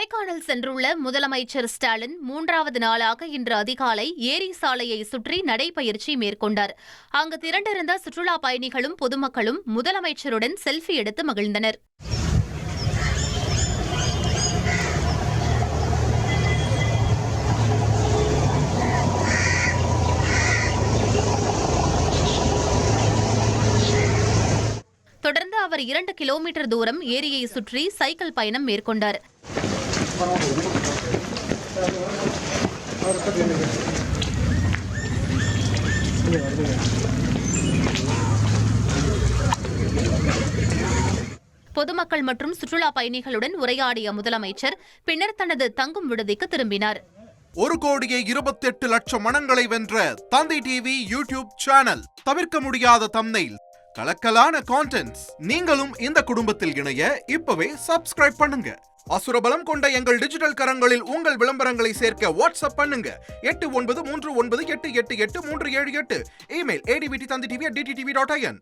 கொடைக்கானல் சென்றுள்ள முதலமைச்சர் ஸ்டாலின் 3வது நாளாக இன்று அதிகாலை ஏரி சாலையை சுற்றி நடைபயிற்சி மேற்கொண்டார். அங்கு திரண்டிருந்த சுற்றுலா பயணிகளும் பொதுமக்களும் முதலமைச்சருடன் செல்ஃபி எடுத்து மகிழ்ந்தனர். தொடர்ந்து அவர் 2 கிலோமீட்டர் தூரம் ஏரியை சுற்றி சைக்கிள் பயணம் மேற்கொண்டார். பொதுமக்கள் மற்றும் சுற்றுலா பயணிகளுடன் உரையாடிய முதலமைச்சர் பின்னர் தனது தங்கும் விடுதிக்கு திரும்பினார். 1,28,00,000 மனங்களை வென்ற தந்தி டிவி யூடியூப் சேனல். தவிர்க்க முடியாத தம்ப்நெயில், கலக்கலான கான்டென்ட்ஸ். நீங்களும் இந்த குடும்பத்தில் இணைய இப்பவே சப்ஸ்கிரைப் பண்ணுங்க. அசுரபலம் கொண்ட எங்கள் டிஜிட்டல் கரங்களில் உங்கள் விளம்பரங்களை சேர்க்க வாட்ஸ்அப் பண்ணுங்க. 8939888838. Email advtthanditv@dttv.in.